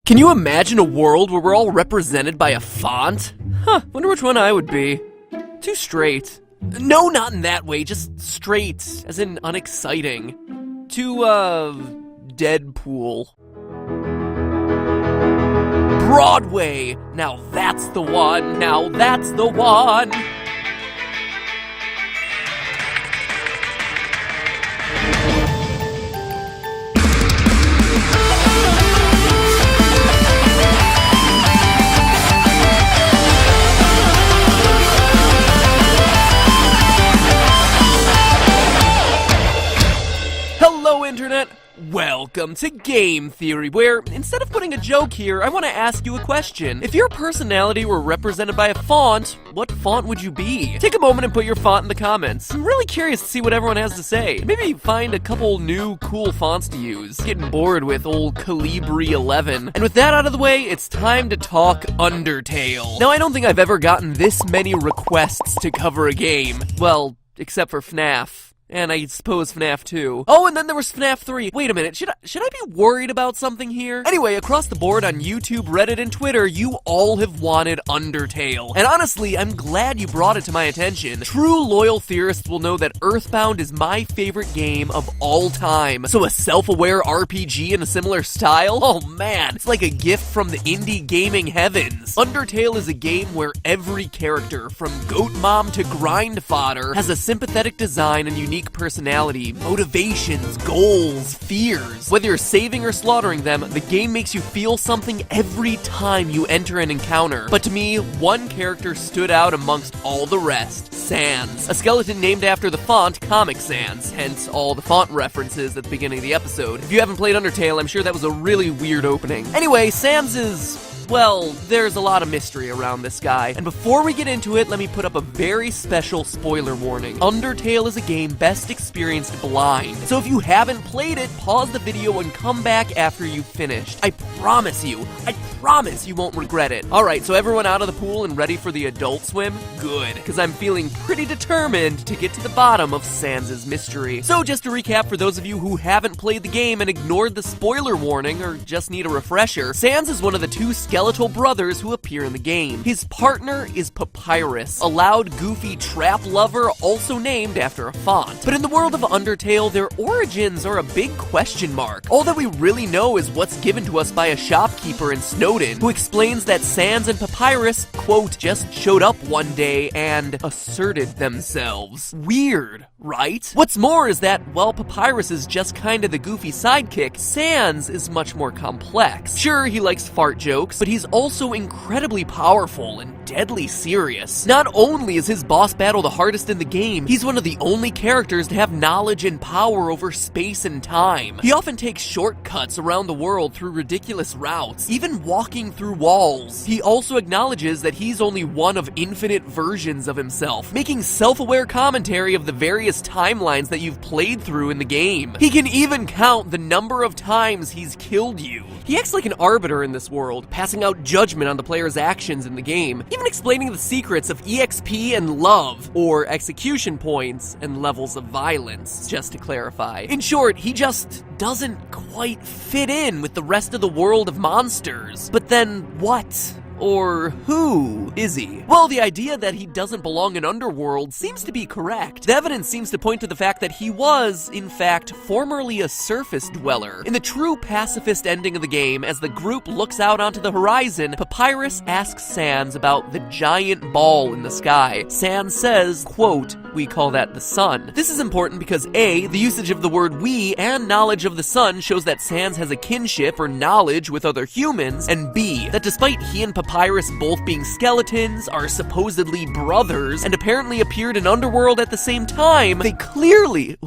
Can you imagine a world where we're all represented by a font? Wonder which one I would be. Too straight. No, not in that way, just straight, as in unexciting. Too, Deadpool. Broadway! Now that's the one, now that's the one! Internet, welcome to Game Theory, where instead of putting a joke here, I want to ask you a question. If your personality were represented by a font, what font would you be? Take a moment and put your font in the comments. I'm really curious to see what everyone has to say. Maybe find a couple new cool fonts to use. Getting bored with old Calibri 11. And with that out of the way, it's time to talk Undertale. Now, I don't think I've ever gotten this many requests to cover a game. Well, except for FNAF. And I suppose FNAF 2. Oh, and then there was FNAF 3. Wait a minute, should I be worried about something here? Anyway, across the board on YouTube, Reddit, and Twitter, you all have wanted Undertale. And honestly, I'm glad you brought it to my attention. True loyal theorists will know that Earthbound is my favorite game of all time. So a self-aware RPG in a similar style? Oh man, it's like a gift from the indie gaming heavens. Undertale is a game where every character, from Goat Mom to Grind Fodder, has a sympathetic design and unique personality, motivations, goals, fears. Whether you're saving or slaughtering them, the game makes you feel something every time you enter an encounter. But to me, one character stood out amongst all the rest. Sans. A skeleton named after the font Comic Sans, hence all the font references at the beginning of the episode. If you haven't played Undertale, I'm sure that was a really weird opening. Anyway, Sans is... well, there's a lot of mystery around this guy. And before we get into it, let me put up a very special spoiler warning. Undertale is a game best experienced blind. So if you haven't played it, pause the video and come back after you've finished. I promise you won't regret it. Alright, so everyone out of the pool and ready for the adult swim? Good, because I'm feeling pretty determined to get to the bottom of Sans' mystery. So just to recap for those of you who haven't played the game and ignored the spoiler warning or just need a refresher, Sans is one of the two skeletal brothers who appear in the game. His partner is Papyrus, a loud, goofy trap lover also named after a font. But in the world of Undertale, their origins are a big question mark. All that we really know is what's given to us by a shopkeeper in Snowden, who explains that Sans and Papyrus, quote, just showed up one day and asserted themselves. Weird, right? What's more is that while Papyrus is just kinda the goofy sidekick, Sans is much more complex. Sure, he likes fart jokes, but he's also incredibly powerful and deadly serious. Not only is his boss battle the hardest in the game, he's one of the only characters to have knowledge and power over space and time. He often takes shortcuts around the world through ridiculous routes, even walking through walls. He also acknowledges that he's only one of infinite versions of himself, making self-aware commentary of the various timelines that you've played through in the game. He can even count the number of times he's killed you. He acts like an arbiter in this world, passing out judgment on the player's actions in the game, even explaining the secrets of EXP and love, or execution points and levels of violence, just to clarify. In short, he just doesn't quite fit in with the rest of the world of monsters. But then what? Or who is he? Well, the idea that he doesn't belong in Underworld seems to be correct. The evidence seems to point to the fact that he was, in fact, formerly a surface dweller. In the true pacifist ending of the game, as the group looks out onto the horizon, Papyrus asks Sans about the giant ball in the sky. Sans says, quote, "We call that the sun." This is important because A, the usage of the word we and knowledge of the sun shows that Sans has a kinship or knowledge with other humans, and B, that despite he and Papyrus both being skeletons, are supposedly brothers, and apparently appeared in Underworld at the same time, they clearly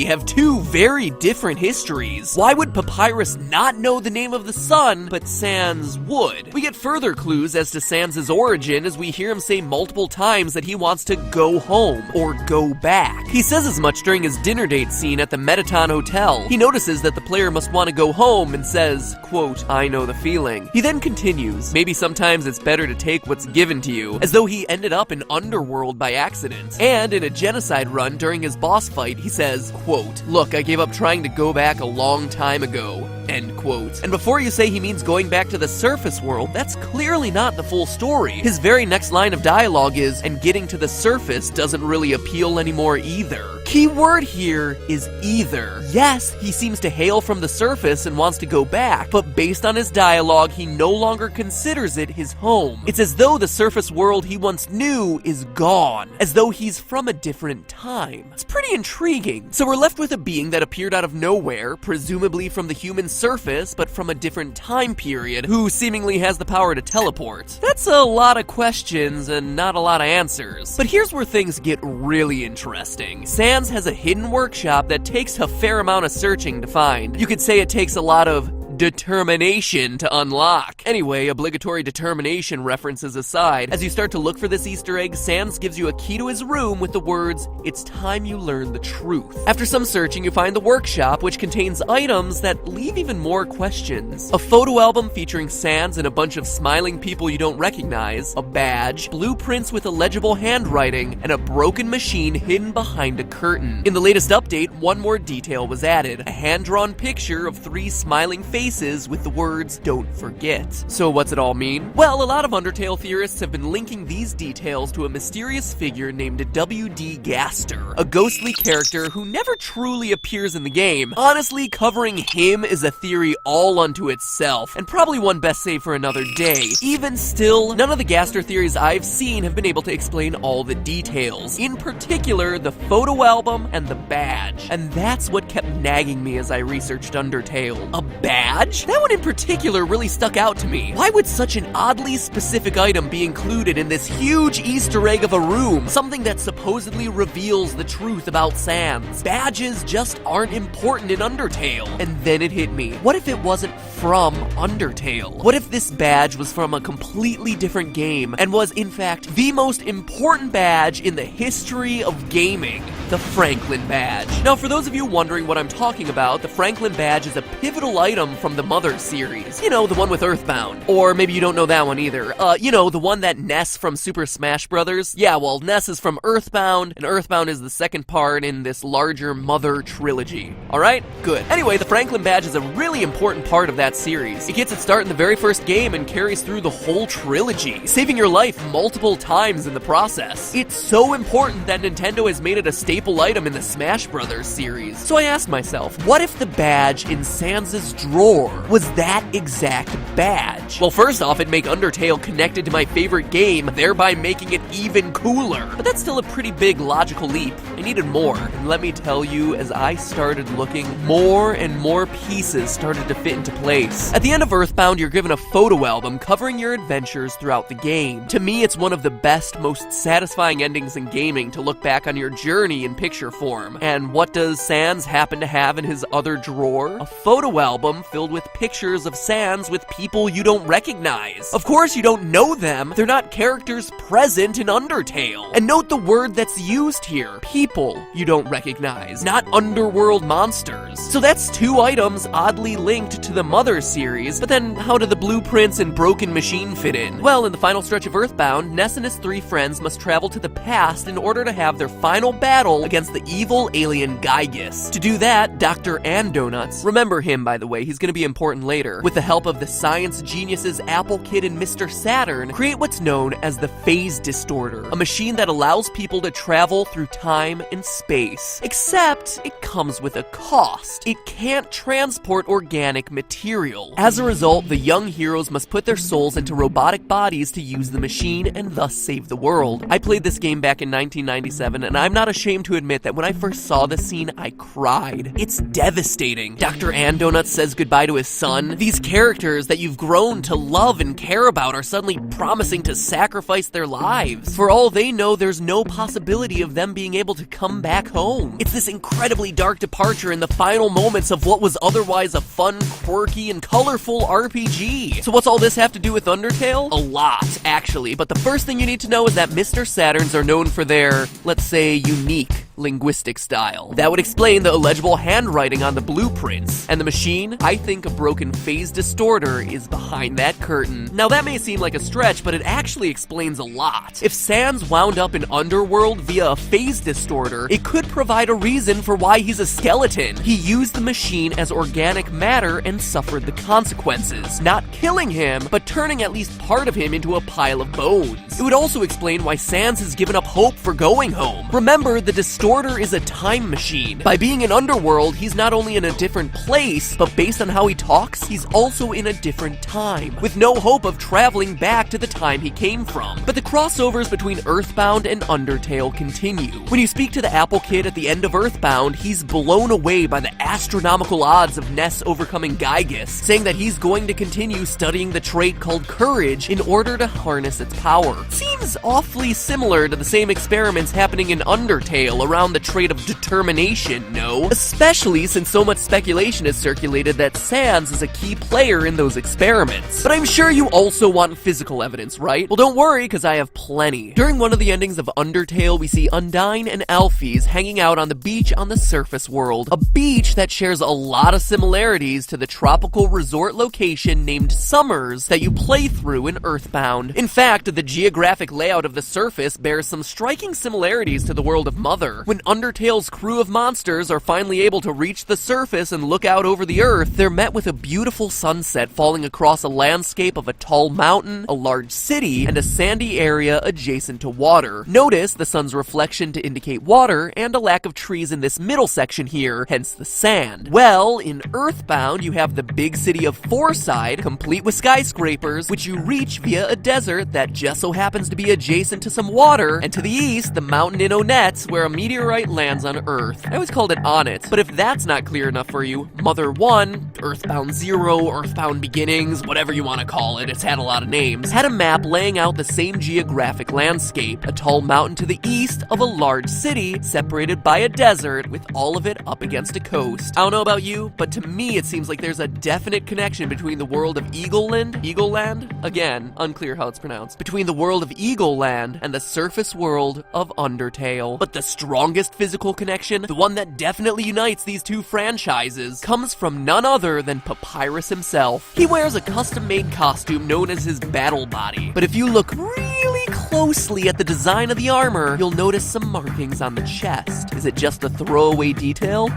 have two very different histories. Why would Papyrus not know the name of the sun, but Sans would? We get further clues as to Sans' origin as we hear him say multiple times that he wants to go home, or go back. He says as much during his dinner date scene at the Metaton Hotel. He notices that the player must want to go home and says, quote, "I know the feeling." He then continues, "Maybe sometimes it's better to take what's given to you," as though he ended up in Underworld by accident. And in a genocide run during his boss fight, he says, quote, "Look, I gave up trying to go back a long time ago." end quote. And before you say he means going back to the surface world, that's clearly not the full story. His very next line of dialogue is, and getting to the surface doesn't really appeal anymore either. Key word here is either. Yes, he seems to hail from the surface and wants to go back, but based on his dialogue, he no longer considers it his home. It's as though the surface world he once knew is gone, as though he's from a different time. It's pretty intriguing. So we're left with a being that appeared out of nowhere, presumably from the human surface, but from a different time period, who seemingly has the power to teleport. That's a lot of questions and not a lot of answers. But here's where things get really interesting. Sans has a hidden workshop that takes a fair amount of searching to find. You could say it takes a lot of determination to unlock. Anyway, obligatory determination references aside, as you start to look for this Easter egg, Sans gives you a key to his room with the words, "It's time you learn the truth." After some searching, you find the workshop, which contains items that leave even more questions. A photo album featuring Sans and a bunch of smiling people you don't recognize, a badge, blueprints with illegible handwriting, and a broken machine hidden behind a curtain. In the latest update, one more detail was added, a hand-drawn picture of 3 smiling faces with the words, "Don't forget." So what's it all mean? Well, a lot of Undertale theorists have been linking these details to a mysterious figure named W.D. Gaster, a ghostly character who never truly appears in the game. Honestly, covering him is a theory all unto itself, and probably one best saved for another day. Even still, none of the Gaster theories I've seen have been able to explain all the details. In particular, the photo album and the badge. And that's what kept nagging me as I researched Undertale. A badge? That one in particular really stuck out to me. Why would such an oddly specific item be included in this huge Easter egg of a room? Something that supposedly reveals the truth about Sans. Badges just aren't important in Undertale. And then it hit me. What if it wasn't from Undertale? What if this badge was from a completely different game and was, in fact, the most important badge in the history of gaming? The Franklin Badge. Now, for those of you wondering what I'm talking about, the Franklin Badge is a pivotal item from the Mother series. You know, the one with Earthbound. Or maybe you don't know that one either. You know, the one that Ness from Super Smash Bros. Yeah, well, Ness is from Earthbound, and Earthbound is the second part in this larger Mother trilogy. Alright? Good. Anyway, the Franklin Badge is a really important part of that series. It gets its start in the very first game and carries through the whole trilogy, saving your life multiple times in the process. It's so important that Nintendo has made it a staple item in the Smash Bros. Series. So I asked myself, what if the badge in Sans' drawer was that exact badge? Well, first off, it'd make Undertale connected to my favorite game, thereby making it even cooler. But that's still a pretty big logical leap. I needed more. And let me tell you, as I started looking, more and more pieces started to fit into place. At the end of Earthbound, you're given a photo album covering your adventures throughout the game. To me, it's one of the best, most satisfying endings in gaming to look back on your journey in picture form. And what does Sans happen to have in his other drawer? A photo album filled with pictures of Sans with people you don't recognize. Of course, you don't know them. They're not characters present in Undertale. And note the word that's used here. People you don't recognize, not underworld monsters. So that's 2 items oddly linked to the Mother series, but then how do the blueprints and broken machine fit in? Well, in the final stretch of Earthbound, Ness and his 3 friends must travel to the past in order to have their final battle against the evil alien Gygus. To do that, Dr. Andonuts, remember him by the way, he's gonna be important later, with the help of the science geniuses Apple Kid and Mr. Saturn, create what's known as the Phase Distorter, a machine that allows people to travel through time and space. Except, it comes with a cost. It can't transport organic material. As a result, the young heroes must put their souls into robotic bodies to use the machine and thus save the world. I played this game back in 1997, and I'm not ashamed to admit that when I first saw this scene, I cried. It's devastating. Dr. Andonuts says goodbye to his son. These characters that you've grown to love and care about are suddenly promising to sacrifice their lives. For all they know, there's no possibility of them being able to come back home. It's this incredibly dark departure in the final moments of what was otherwise a fun, quirky, and colorful RPG. So what's all this have to do with Undertale? A lot, actually, but the first thing you need to know is that Mr. Saturns are known for their, let's say, unique linguistic style. That would explain the illegible handwriting on the blueprints. And the machine? I think a broken phase distorter is behind that curtain. Now that may seem like a stretch, but it actually explains a lot. If Sans wound up in Underworld via a phase distorter, it could provide a reason for why he's a skeleton. He used the machine as organic matter and suffered the consequences. Not killing him, but turning at least part of him into a pile of bones. It would also explain why Sans has given up hope for going home. Remember, the distorter is a time machine. By being in Underworld, he's not only in a different place, but based on how he talks, he's also in a different time, with no hope of traveling back to the time he came from. But the crossovers between Earthbound and Undertale continue. When you speak to the Apple Kid at the end of Earthbound, he's blown away by the astronomical odds of Ness overcoming Gygus, saying that he's going to continue studying the trait called courage in order to harness its power. Seems awfully similar to the same experiments happening in Undertale around the trait of determination, no? Especially since so much speculation has circulated that Sans is a key player in those experiments. But I'm sure you also want physical evidence, right? Well, don't worry, because I have plenty. During one of the endings of Undertale, we see Undyne and Alphys hanging out on the beach on the surface world, a beach that shares a lot of similarities to the tropical resort location named Summers that you play through in Earthbound. In fact, the geographic layout of the surface bears some striking similarities to the world of Mother. When Undertale's crew of monsters are finally able to reach the surface and look out over the earth, they're met with a beautiful sunset falling across a landscape of a tall mountain, a large city, and a sandy area adjacent to water. Notice the sun's reflection to indicate water and a lack of trees in this middle section here, hence the sand. Well, in Earthbound, you have the big city of Fourside, complete with skyscrapers, which you reach via a desert that just so happens to be adjacent to some water, and to the east, the mountain in Onets, where a meteorite lands on Earth. I always called it Onnet, but if that's not clear enough for you, Mother 1, Earthbound 0, Earthbound Beginnings, whatever you want to call it, it's had a lot of names, had a map laying out the same geographic landscape, a tall mountain to the east of a large city, separated by a desert, with all of it up against a coast. I don't know about you, but to me it seems like there's a definite connection between the world of Eagleland, again, unclear how it's pronounced, between the world of Eagleland and the surface world of Undertale. But the strongest physical connection, the one that definitely unites these two franchises, comes from none other than Papyrus himself. He wears a custom-made costume known as his battle body, but if you look really closely at the design of the armor, you'll notice some markings on the chest. Is it just a throwaway detail?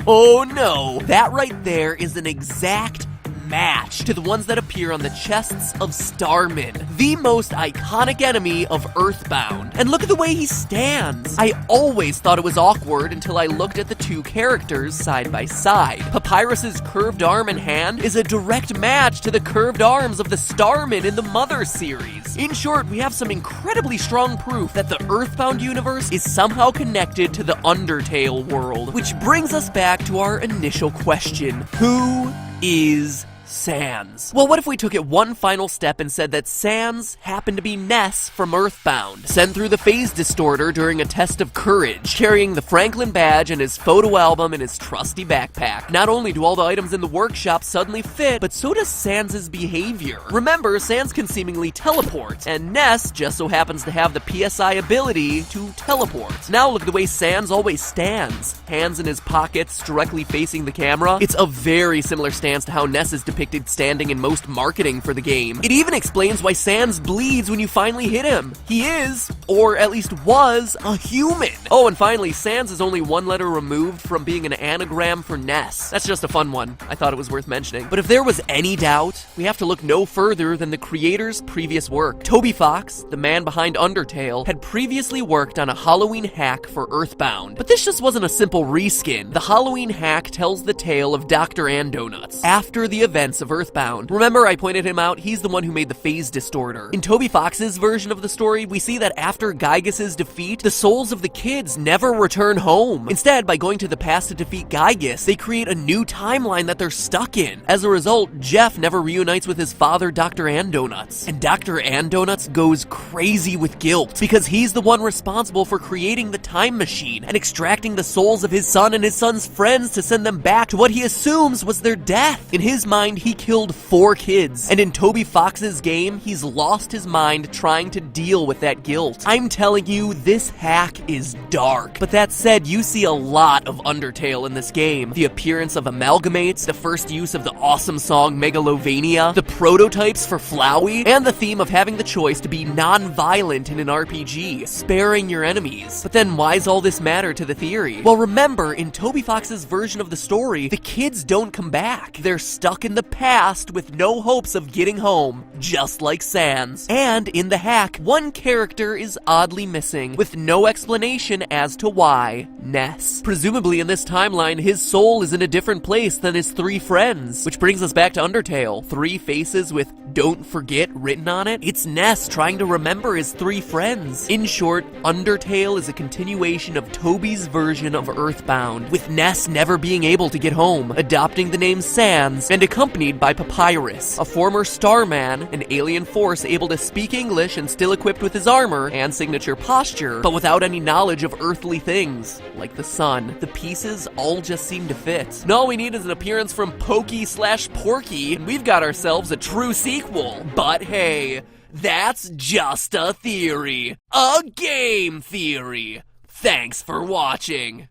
Oh no! That right there is an exact match to the ones that appear on the chests of Starman, the most iconic enemy of Earthbound. And look at the way he stands. I always thought it was awkward until I looked at the two characters side by side. Papyrus's curved arm and hand is a direct match to the curved arms of the Starman in the Mother series. In short, we have some incredibly strong proof that the Earthbound universe is somehow connected to the Undertale world, which brings us back to our initial question: who is Sans? Well, what if we took it one final step and said that Sans happened to be Ness from Earthbound, sent through the phase distorter during a test of courage, carrying the Franklin badge and his photo album in his trusty backpack. Not only do all the items in the workshop suddenly fit, but so does Sans' behavior. Remember, Sans can seemingly teleport, and Ness just so happens to have the PSI ability to teleport. Now look at the way Sans always stands, hands in his pockets, directly facing the camera. It's a very similar stance to how Ness is depicted standing in most marketing for the game. It even explains why Sans bleeds when you finally hit him. He is, or at least was, a human. Oh, and finally, Sans is only one letter removed from being an anagram for Ness. That's just a fun one. I thought it was worth mentioning. But if there was any doubt, we have to look no further than the creator's previous work. Toby Fox, the man behind Undertale, had previously worked on a Halloween hack for Earthbound. But this just wasn't a simple reskin. The Halloween hack tells the tale of Dr. Andonuts after the events of Earthbound. Remember, I pointed him out? He's the one who made the phase distorter. In Toby Fox's version of the story, we see that after Gygus' defeat, the souls of the kids never return home. Instead, by going to the past to defeat Gygus, they create a new timeline that they're stuck in. As a result, Jeff never reunites with his father, Dr. Andonuts. And Dr. Andonuts goes crazy with guilt because he's the one responsible for creating the time machine and extracting the souls of his son and his son's friends to send them back to what he assumes was their death. In his mind, he killed 4 kids, and in Toby Fox's game, he's lost his mind trying to deal with that guilt. I'm telling you, this hack is dark. But that said, you see a lot of Undertale in this game. The appearance of amalgamates, the first use of the awesome song Megalovania, the prototypes for Flowey, and the theme of having the choice to be non-violent in an RPG, sparing your enemies. But then why's all this matter to the theory? Well, remember, in Toby Fox's version of the story, the kids don't come back. They're stuck in the past with no hopes of getting home, just like Sans. And in the hack, one character is oddly missing, with no explanation as to why. Ness. Presumably in this timeline, his soul is in a different place than his three friends. Which brings us back to Undertale. 3 faces with "Don't Forget" written on it. It's Ness trying to remember his 3 friends. In short, Undertale is a continuation of Toby's version of Earthbound, with Ness never being able to get home, adopting the name Sans, and accompanied by Papyrus, a former Starman, an alien force able to speak English and still equipped with his armor and signature posture, but without any knowledge of earthly things, like the sun. The pieces all just seem to fit. And all we need is an appearance from Pokey/Porky, and we've got ourselves a true sequel. But hey, that's just a theory. A game theory. Thanks for watching.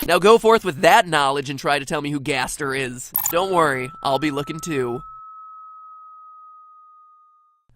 Now go forth with that knowledge and try to tell me who Gaster is. Don't worry, I'll be looking too.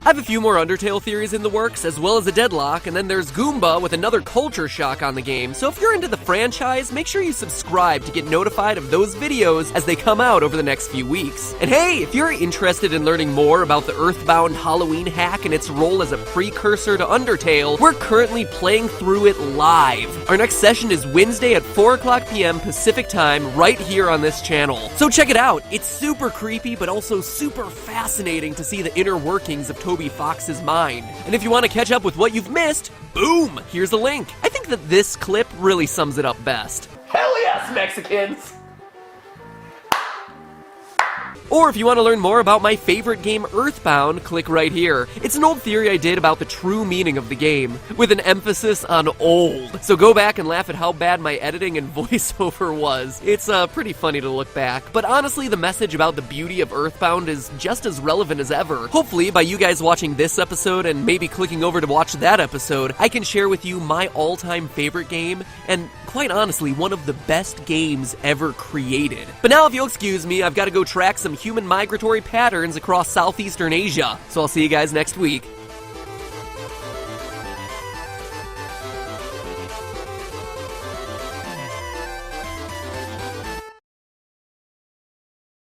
I have a few more Undertale theories in the works, as well as a deadlock, and then there's Goomba with another culture shock on the game, so if you're into the franchise, make sure you subscribe to get notified of those videos as they come out over the next few weeks. And hey, if you're interested in learning more about the Earthbound Halloween hack and its role as a precursor to Undertale, we're currently playing through it live. Our next session is Wednesday at 4:00 p.m. Pacific time, right here on this channel. So check it out. It's super creepy, but also super fascinating to see the inner workings of Toby Fox's mind. And if you want to catch up with what you've missed, boom, here's a link. I think that this clip really sums it up best. Hell yes, Mexicans! Or if you want to learn more about my favorite game, Earthbound, click right here. It's an old theory I did about the true meaning of the game, with an emphasis on old. So go back and laugh at how bad my editing and voiceover was. It's pretty funny to look back. But honestly, the message about the beauty of Earthbound is just as relevant as ever. Hopefully, by you guys watching this episode and maybe clicking over to watch that episode, I can share with you my all-time favorite game, and quite honestly, one of the best games ever created. But now, if you'll excuse me, I've got to go track some human migratory patterns across southeastern Asia. So I'll see you guys next week.